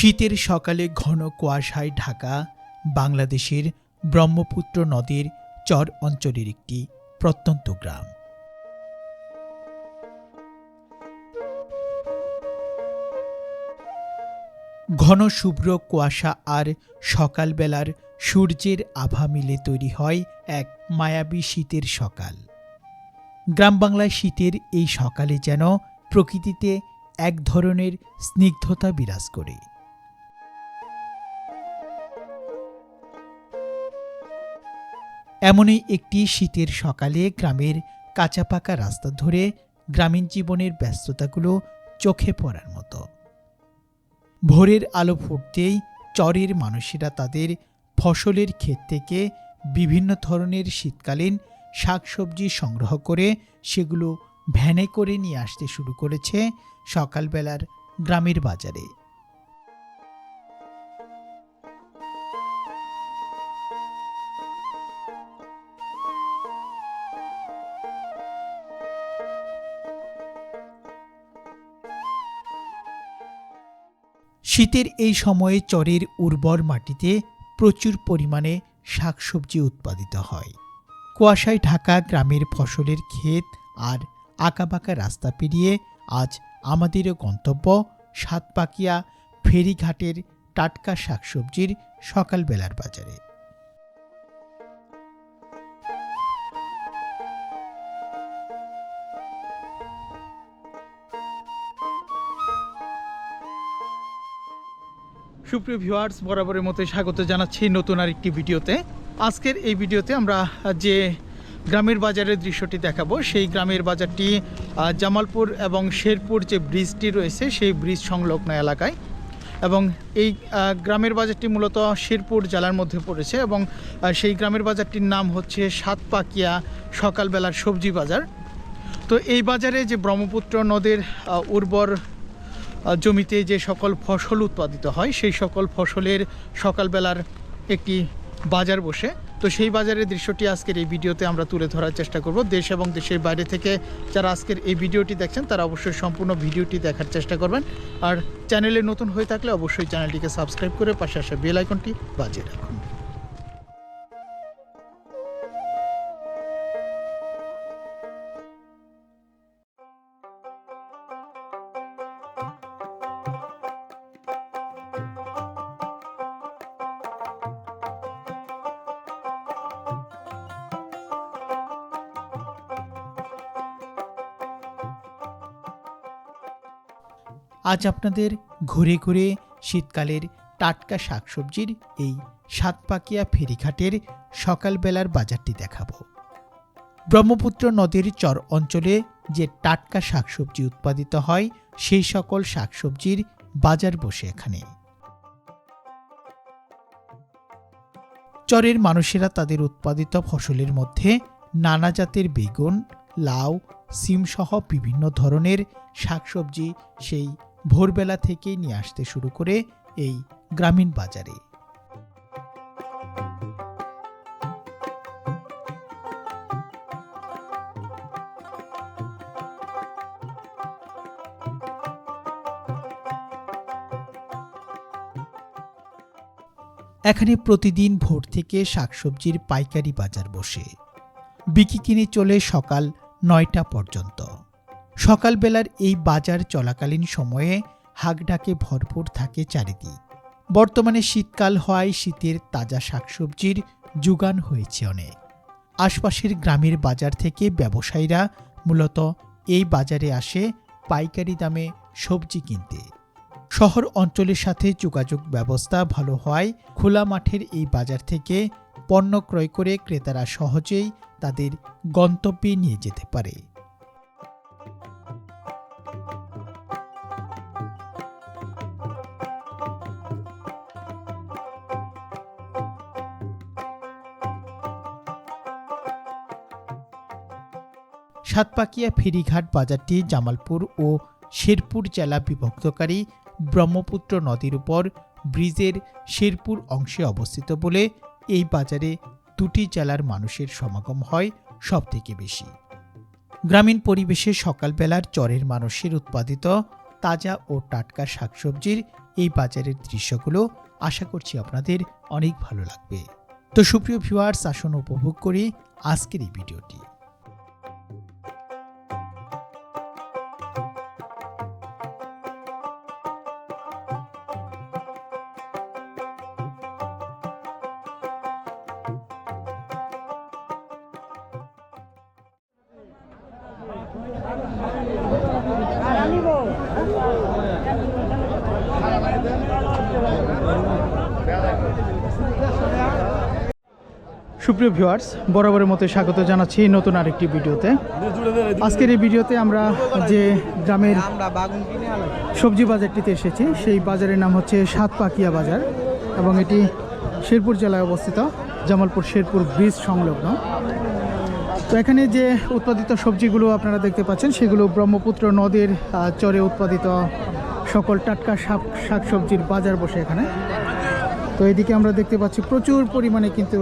শীতের সকালে ঘন কুয়াশায় ঢাকা বাংলাদেশের ব্রহ্মপুত্র নদীর চর অঞ্চলের একটি প্রত্যন্ত গ্রাম। ঘন শুভ্র কুয়াশা আর সকালবেলার সূর্যের আভা মিলে তৈরি হয় এক মায়াবী শীতের সকাল। গ্রাম বাংলায় শীতের এই সকালে যেন প্রকৃতিতে এক ধরনের স্নিগ্ধতা বিরাজ করে। এমনই একটি শীতের সকালে গ্রামের কাঁচা পাকা রাস্তা ধরে গ্রামীণ জীবনের ব্যস্ততাগুলো চোখে পড়ার মতো। ভোরের আলো ফুটতেই চরের মানুষেরা তাদের ফসলের ক্ষেত থেকে বিভিন্ন ধরনের শীতকালীন শাকসবজি সংগ্রহ করে সেগুলো ভ্যানে করে নিয়ে আসতে শুরু করেছে সকালবেলার গ্রামের বাজারে। শীতের এই সময়ে চরের উর্বর মাটিতে প্রচুর পরিমাণে শাকসবজি উৎপাদিত হয়। কুয়াশায় ঢাকা গ্রামের ফসলের ক্ষেত আর আঁকাবাঁকা রাস্তা পেরিয়ে আজ আমাদেরও গন্তব্য সাতপাকিয়া ফেরিঘাটের টাটকা শাকসবজির সকালবেলার বাজারে। সুপ্রিয় ভিউয়ার্স, বরাবরের মতো স্বাগত জানাচ্ছি নতুন আরেকটি ভিডিওতে। আজকের এই ভিডিওতে আমরা যে গ্রামের বাজারের দৃশ্যটি দেখাবো, সেই গ্রামের বাজারটি জামালপুর এবং শেরপুর যে ব্রিজটি রয়েছে সেই ব্রিজ সংলগ্ন এলাকায়, এবং এই গ্রামের বাজারটি মূলত শেরপুর জেলার মধ্যে পড়েছে এবং সেই গ্রামের বাজারটির নাম হচ্ছে সাতপাকিয়া সকালবেলার সবজি বাজার। তো এই বাজারে যে ব্রহ্মপুত্র নদীর উর্বর জমিতে যে সকল ফসল উৎপাদিত হয় সেই সকল ফসলের সকালবেলার একটি বাজার বসে। তো সেই বাজারের দৃশ্যটি আজকের এই ভিডিওতে আমরা তুলে ধরার চেষ্টা করব। দেশ এবং দেশের বাইরে থেকে যারা আজকের এই ভিডিওটি দেখছেন তারা অবশ্যই সম্পূর্ণ ভিডিওটি দেখার চেষ্টা করবেন। আর চ্যানেলে নতুন হয়ে থাকলে অবশ্যই চ্যানেলটিকে সাবস্ক্রাইব করে পাশে আসা বেল আইকনটি বাজিয়ে রাখুন। আজ আপনাদের ঘুরে ঘুরে শীতকালের টাটকা শাকসবজির এই সাতপাকিয়া ফেরিঘাটের সকালবেলার বাজারটি দেখাবো। ব্রহ্মপুত্র নদীর চর অঞ্চলে যে টাটকা শাকসবজি উৎপাদিত হয় সেই সকল শাকসবজির বাজার বসে এখানে। চরের মানুষেরা তাদের উৎপাদিত ফসলের মধ্যে নানা জাতের বেগুন, লাউ, সিম সহ বিভিন্ন ধরনের শাকসবজি সেই ভোরবেলা থেকেই নিয়ে আসতে শুরু করে এই গ্রামীণ বাজারে। এখানে প্রতিদিন ভোর থেকে শাকসবজির পাইকারি বাজার বসে। বিক্রি কিনে চলে সকাল 9টা পর্যন্ত। সকালবেলার এই বাজার চলাকালীন সময়ে হাঁকডাকে ভরপুর থাকে চারিদিক। বর্তমানে শীতকাল হওয়ায় শীতের তাজা শাকসবজির যোগান হয়েছে অনেক। আশপাশের গ্রামের বাজার থেকে ব্যবসায়ীরা মূলত এই বাজারে আসে পাইকারি দামে সবজি কিনতে। শহর অঞ্চলের সাথে যোগাযোগ ব্যবস্থা ভালো হওয়ায় খোলা মাঠের এই বাজার থেকে পণ্য ক্রয় করে ক্রেতারা সহজেই তাদের গন্তব্যে নিয়ে যেতে পারে। সাতপাকিয়া ফেরিঘাট বাজারটি জামালপুর ও শেরপুর জেলা বিভক্তকারী ব্রহ্মপুত্র নদীর উপর ব্রিজের শেরপুর অংশে অবস্থিত বলে এই বাজারে দুটি জেলার মানুষের সমাগম হয় সবথেকে বেশি। গ্রামীণ পরিবেশে সকালবেলার চরের মানুষের উৎপাদিত তাজা ও টাটকা শাকসবজির এই বাজারের দৃশ্যগুলো আশা করছি আপনাদের অনেক ভালো লাগবে। তো সুপ্রিয় ভিউয়ার্স, আসুন উপভোগ করি আজকের এই ভিডিওটি। সুপ্রিয় ভিউয়ার্স, বরাবরের মতো স্বাগত জানাচ্ছি নতুন আরেকটি ভিডিওতে। আজকের এই ভিডিওতে আমরা যে গ্রামের সবজি বাজারটিতে এসেছি, সেই বাজারের নাম হচ্ছে সাতপাকিয়া বাজার এবং এটি শেরপুর জেলায় অবস্থিত, জামালপুর শেরপুর ব্রিজ সংলগ্ন। তো এখানে যে উৎপাদিত সবজিগুলো আপনারা দেখতে পাচ্ছেন সেগুলো ব্রহ্মপুত্র নদীর চরে উৎপাদিত সকল টাটকা শাকসবজির বাজার বসে এখানে। তো এদিকে আমরা দেখতে পাচ্ছি প্রচুর পরিমাণে কিন্তু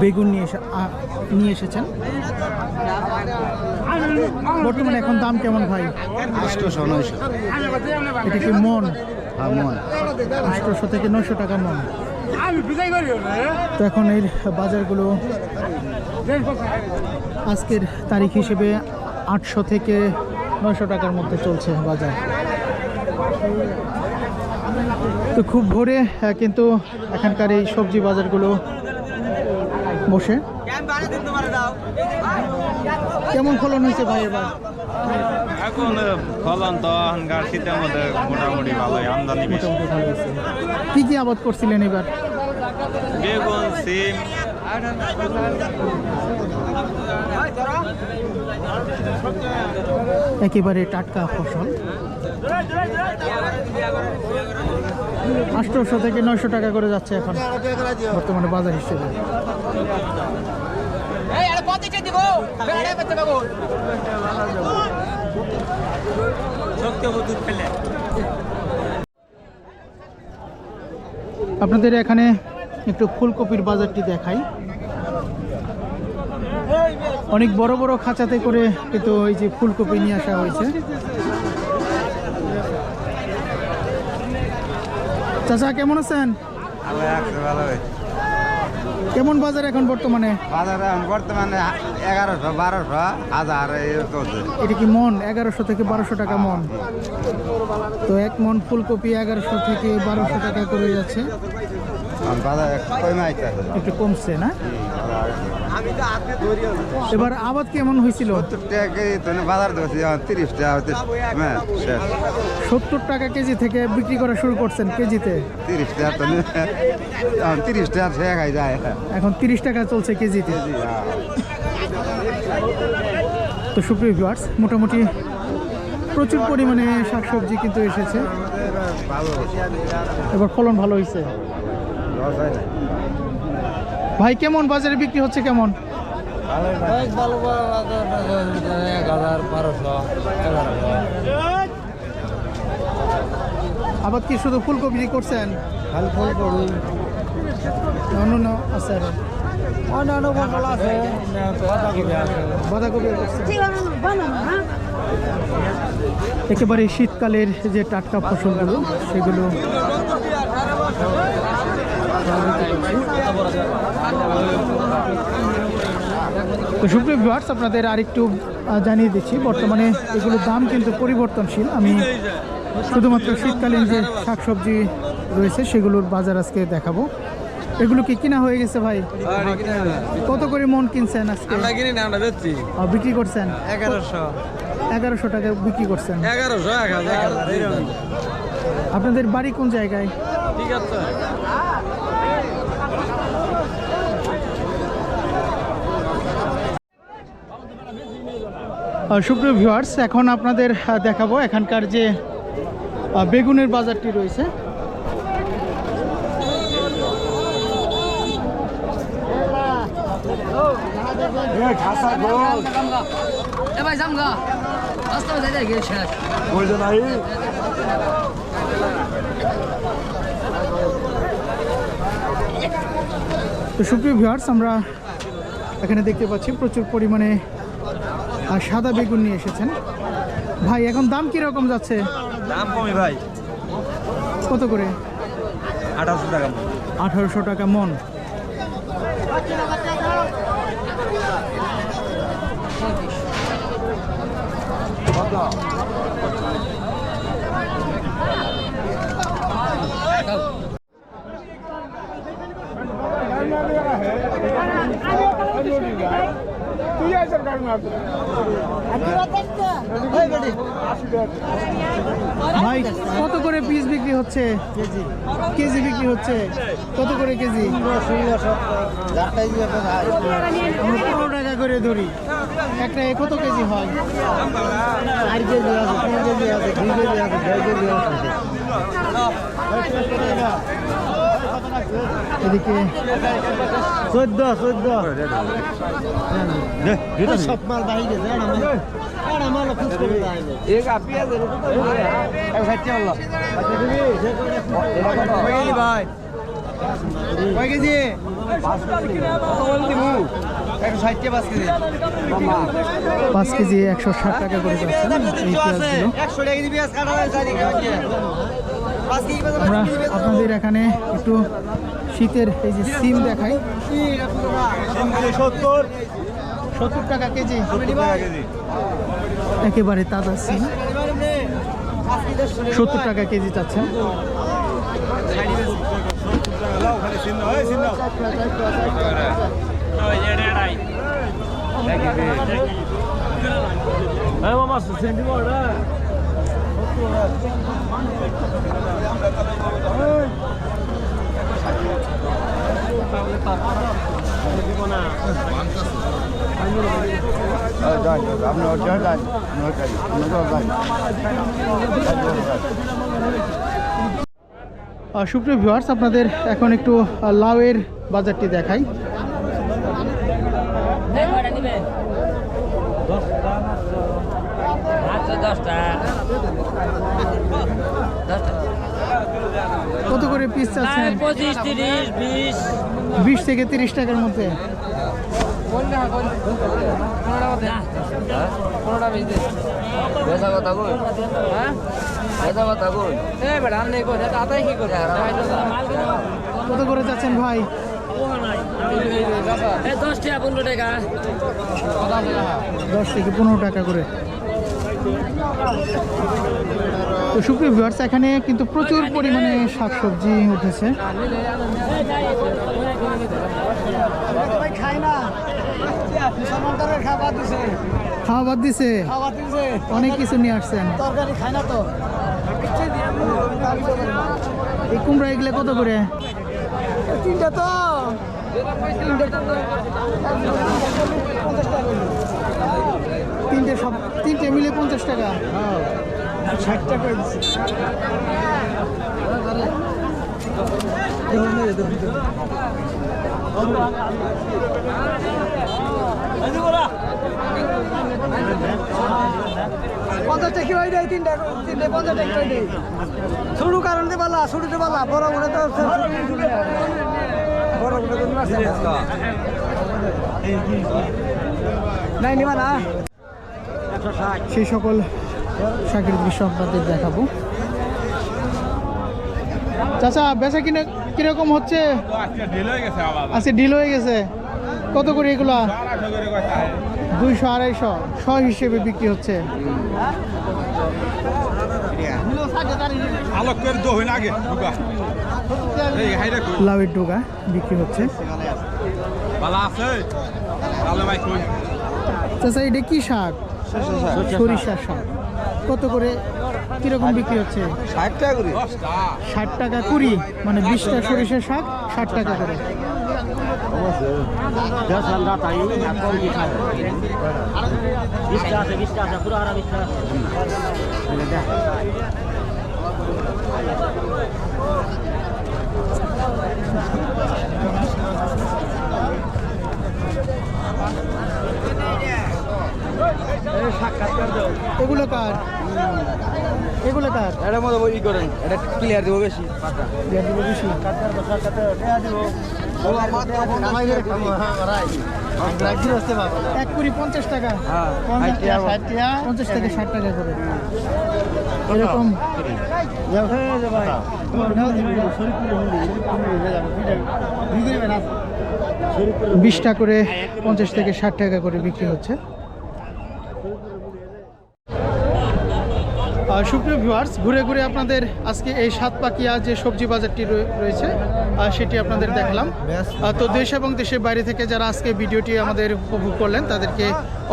বেগুন নিয়ে এসেছেন। বর্তমানে এখন দাম কেমন ভাই? 800-900। এটা কি মন? মন 800 থেকে 900 টাকা মন। তো এখন এর বাজারগুলো আজকের তারিখ হিসেবে 800 থেকে 900 টাকার মধ্যে চলছে বাজার। তো খুব ভোরে কিন্তু এখানকার এই সবজি বাজারগুলো বসে। কেমন ফলন হয়েছে ভাই এবার? এখন ফলন তো এখনকার শীতের মধ্যে মোটামুটি ভালোই, আমদানি বেশি। মোটামুটি ভালো হয়েছে। কি কি আবাদ করছিলেন এবার? বেগুন, সিম, একেবারে টাটকা ফসল। 800 থেকে 900 টাকা করে যাচ্ছে এখন বর্তমানে বাজার হিসেবে। আপনাদের এখানে একটু ফুলকপির বাজারটি দেখাই। অনেক বড় বড় খাঁচাতে করে কিন্তু এই যে ফুলকপি নিয়ে আসা হয়েছে। চাচা কেমন আছেন? কেমন বাজার এখন বর্তমানে? বাজারে বর্তমানে 1100-1200-1000 চলছে। এটা কি মন? 1100 থেকে 1200 টাকা মন। তো এক মন ফুলকপি 1100 থেকে 1200 টাকা করে যাচ্ছে। বাজার একটু কমছে না? এবার আবাদ কেমন হয়েছিল? 70 টাকা কেজি বাজার দিচ্ছি, 30 টাকা 70 টাকা কেজি থেকে বিক্রি করা শুরু করছেন কেজিতে? 30 টাকা 30 টাকা শেখাই যায়। এখন 30 টাকা চলছে কেজিতে। তো সুপ্রিয় ভিউয়ার্স, মোটামুটি প্রচুর পরিমাণে শাকসবজি কিন্তু এসেছে। এবার ফলন ভালো হয়েছে। ভাই কেমন বাজারে বিক্রি হচ্ছে? কেমন? আবার কি শুধু ফুলকপি করছেন? অন্য আছে, অন্যান্য ফসল আছে, বাঁধাকপি করছেন। একেবারে শীতকালের যে টাটকা ফসলগুলো সেগুলো তো সুপ্রিয় ভিউয়ার্স, আপনাদের আরেকটু জানিয়ে দিচ্ছি, বর্তমানে এগুলোর দাম কিন্তু পরিবর্তনশীল। আমি শুধুমাত্র শীতকালীন যে শাকসবজি রয়েছে সেগুলোর বাজার আজকে দেখাবো। এগুলো কি কিনা হয়ে গেছে ভাই? কত করে মন কিনছেন আজকে? বিক্রি করছেন 1100 টাকা বিক্রি করছেন। 1100। আপনাদের বাড়ি কোন জায়গায়? ঠিক আছে। সুপ্রিয় ভিউয়ার্স, এখন আপনাদের দেখাবো এখানকার যে বেগুনের বাজারটি রয়েছে। তো সুপ্রিয় ভিউয়ার্স, আমরা এখানে দেখতে পাচ্ছি প্রচুর পরিমাণে সাদা বেগুন নিয়ে এসেছেন। ভাই এখন দাম কিরকম যাচ্ছে? দাম কমই ভাই, কত করে? 1800 টাকা। 1800 টাকা মন। ভাই কত করে পিস বিক্রি হচ্ছে? কেজি বিক্রি হচ্ছে কত করে কেজি? 15 টাকা করে ধরি। একটা কত কেজি হয়? 4 কেজি আছে, 3 কেজি আছে, 2 কেজি আছে, 2 কেজি আছে। এদিকে 14 সব মাল বাহি গেছে। ভাই কয় কেজি? 5 কেজি 160 টাকা করে যাচ্ছে এই পেঁয়াজগুলো। আমরা আপনাদের এখানে একটু শীতের এই যে সিম দেখাই। 70 টাকা কেজি। একেবারে তাজা সিম 70 টাকা কেজি চাচ্ছেন। সুপ্রিয় ভিউয়ার্স, আপনাদের এখন একটু লাউয়ের বাজারটি দেখাই। কত করে পিস চাচ্ছেন? 25, 30, 20। 20 থেকে 30 টাকার মধ্যে। কত করে যাচ্ছেন ভাই? 10 টাকা 15 টাকা। 10 থেকে 15 টাকা করে। তো সুপ্রিয় ভিউয়ার্স, এখানে কিন্তু প্রচুর পরিমাণে শাকসবজি উঠেছে। খাওয়া বাদ দিছে, অনেক কিছু নিয়ে আসছেন। তরকারি খায় না তো। এই কুমড়া এগুলো কত করে? 3টা তো 3টে, সব 3টে মিলে 50 টাকা। 60 টাকা দিচ্ছে। শুরু কারণ পালা শুরুতে পালা বড় বড় তো নাই নিবা না। সেই সকল শাকের দৃশ্য আপনাদের দেখাবো। চাচা বেচা কিনা কিরকম হচ্ছে? আচ্ছা, ঢিল হয়ে গেছে। কত করে এগুলা? 200 250 শ হিসেবে বিক্রি হচ্ছে। লাউয়ের ডোগা বিক্রি হচ্ছে। চাচা এটা কি শাক? সরিষার শাক। কত করে কিরকম বিক্রি হচ্ছে? 60 টাকা করে। 60 টাকা কুড়ি, মানে 20টা সরিষার শাক 60 টাকা করে। এগুলো কার? এগুলো কার? এটার মধ্যে ই করেন, এটা ক্লিয়ার দেবো বেশি। ক্লিয়ার দেবো বেশি। 1 কুড়ি 50 টাকা। 50 থেকে 60 টাকা করে এরকম বিশটা করে 50 থেকে 60 টাকা করে বিক্রি হচ্ছে। সুপ্রিয় ভিউয়ার্স, ঘুরে ঘুরে আপনাদের আজকে এই সাতপাকিয়া যে সবজি বাজারটি রয়েছে সেটি আপনাদের দেখলাম। তো দেশ এবং দেশের বাইরে থেকে যারা আজকে ভিডিওটি আমাদের উপভোগ করলেন তাদেরকে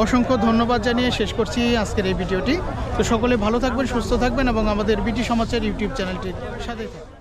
অসংখ্য ধন্যবাদ জানিয়ে শেষ করছি আজকের এই ভিডিওটি। তো সকলে ভালো থাকবেন, সুস্থ থাকবেন এবং আমাদের বিটি সমাচার ইউটিউব চ্যানেলটির সাথেই থাকবেন।